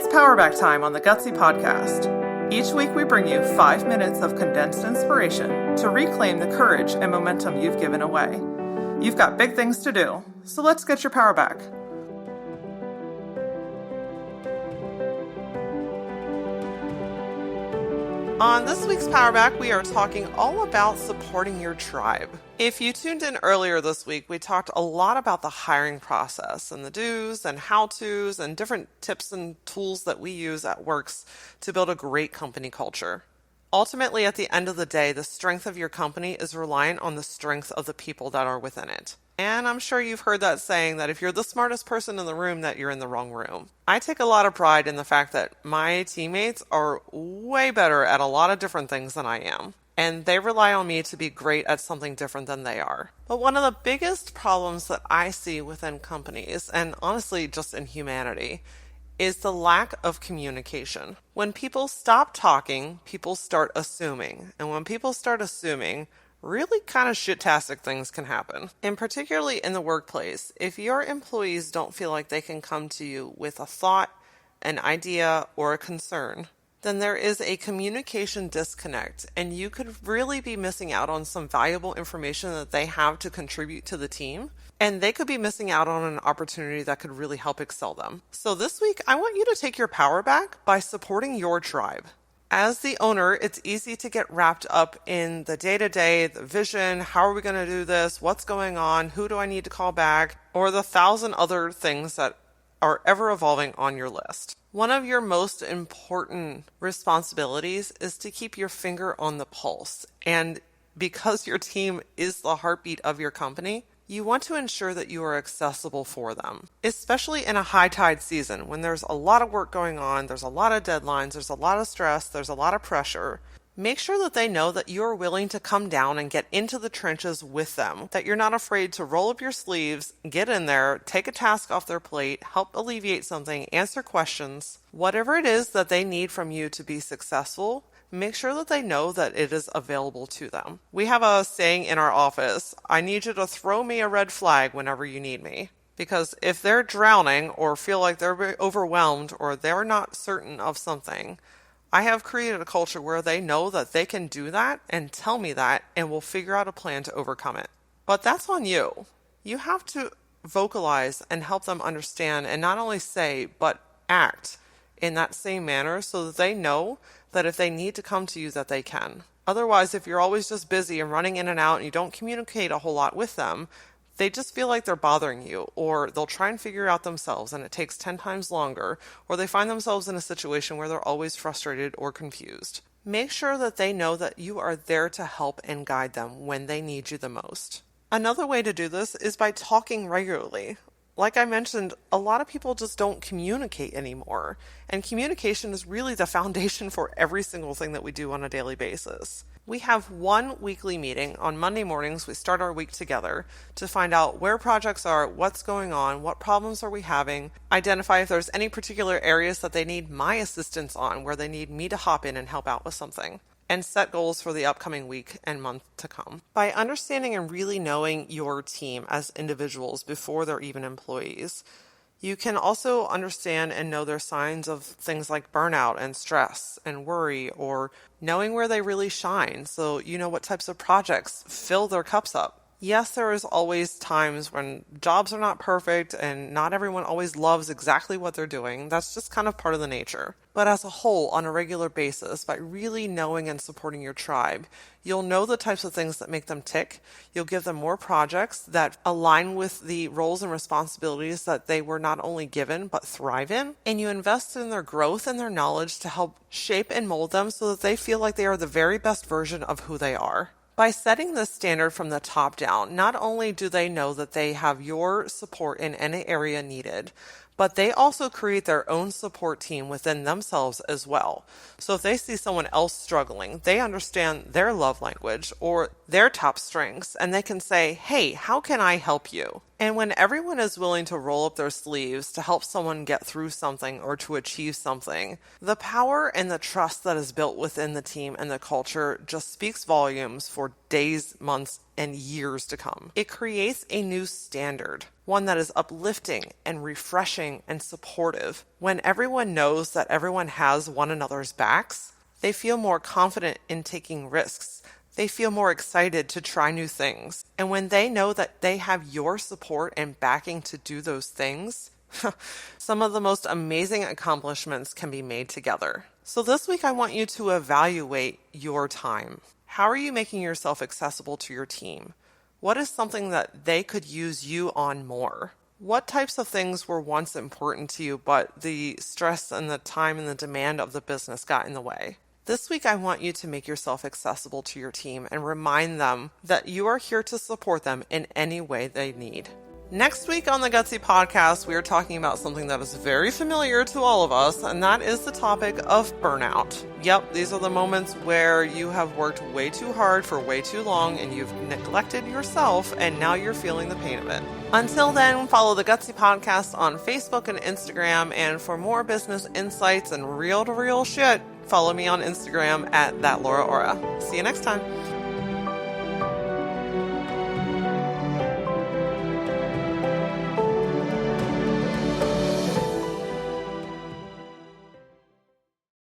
It's Powerback time on the Gutsy Podcast. Each week we bring you 5 minutes of condensed inspiration to reclaim the courage and momentum you've given away. You've got big things to do, so let's get your power back. On this week's Powerback, we are talking all about supporting your tribe. If you tuned in earlier this week, we talked a lot about the hiring process and the do's and how-tos and different tips and tools that we use at Works to build a great company culture. Ultimately, at the end of the day, the strength of your company is reliant on the strength of the people that are within it. And I'm sure you've heard that saying that if you're the smartest person in the room, that you're in the wrong room. I take a lot of pride in the fact that my teammates are way better at a lot of different things than I am. And they rely on me to be great at something different than they are. But one of the biggest problems that I see within companies, and honestly just in humanity, is the lack of communication. When people stop talking, people start assuming. And when people start assuming, really kind of shit-tastic things can happen. And particularly in the workplace, if your employees don't feel like they can come to you with a thought, an idea, or a concern, then there is a communication disconnect, and you could really be missing out on some valuable information that they have to contribute to the team, and they could be missing out on an opportunity that could really help excel them. So this week, I want you to take your power back by supporting your tribe. As the owner, it's easy to get wrapped up in the day-to-day, the vision, how are we going to do this, what's going on, who do I need to call back, or the 1,000 other things that are ever evolving on your list. One of your most important responsibilities is to keep your finger on the pulse. And because your team is the heartbeat of your company, you want to ensure that you are accessible for them, especially in a high tide season when there's a lot of work going on, there's a lot of deadlines, there's a lot of stress, there's a lot of pressure. Make sure that they know that you're willing to come down and get into the trenches with them, that you're not afraid to roll up your sleeves, get in there, take a task off their plate, help alleviate something, answer questions. Whatever it is that they need from you to be successful, make sure that they know that it is available to them. We have a saying in our office, I need you to throw me a red flag whenever you need me. Because if they're drowning or feel like they're overwhelmed or they're not certain of something, I have created a culture where they know that they can do that and tell me that, and we'll figure out a plan to overcome it. But that's on you. You have to vocalize and help them understand, and not only say, but act in that same manner so that they know that if they need to come to you, that they can. Otherwise, if you're always just busy and running in and out and you don't communicate a whole lot with them, they just feel like they're bothering you, or they'll try and figure out themselves and it takes 10 times longer, or they find themselves in a situation where they're always frustrated or confused. Make sure that they know that you are there to help and guide them when they need you the most. Another way to do this is by talking regularly. Like I mentioned, a lot of people just don't communicate anymore, and communication is really the foundation for every single thing that we do on a daily basis. We have one weekly meeting. On Monday mornings, we start our week together to find out where projects are, what's going on, what problems are we having, identify if there's any particular areas that they need my assistance on, where they need me to hop in and help out with something, and set goals for the upcoming week and month to come. By understanding and really knowing your team as individuals before they're even employees, you can also understand and know their signs of things like burnout and stress and worry, or knowing where they really shine so you know what types of projects fill their cups up. Yes, there is always times when jobs are not perfect and not everyone always loves exactly what they're doing. That's just kind of part of the nature. But as a whole, on a regular basis, by really knowing and supporting your tribe, you'll know the types of things that make them tick. You'll give them more projects that align with the roles and responsibilities that they were not only given, but thrive in. And you invest in their growth and their knowledge to help shape and mold them so that they feel like they are the very best version of who they are. By setting this standard from the top down, not only do they know that they have your support in any area needed, but they also create their own support team within themselves as well. So if they see someone else struggling, they understand their love language or their top strengths, and they can say, hey, how can I help you? And when everyone is willing to roll up their sleeves to help someone get through something or to achieve something, the power and the trust that is built within the team and the culture just speaks volumes for days, months, and years to come. It creates a new standard. one that is uplifting and refreshing and supportive. When everyone knows that everyone has one another's backs, they feel more confident in taking risks. They feel more excited to try new things. And when they know that they have your support and backing to do those things, some of the most amazing accomplishments can be made together. So this week I want you to evaluate your time. How are you making yourself accessible to your team? What is something that they could use you on more? What types of things were once important to you, but the stress and the time and the demand of the business got in the way? This week, I want you to make yourself accessible to your team and remind them that you are here to support them in any way they need. Next week on the Gutsy Podcast, we are talking about something that is very familiar to all of us, and that is the topic of burnout. Yep, these are the moments where you have worked way too hard for way too long and you've neglected yourself, and now you're feeling the pain of it. Until then, follow the Gutsy Podcast on Facebook and Instagram, and for more business insights and real-to-real shit, follow me on Instagram at @ThatLauraOra. See you next time.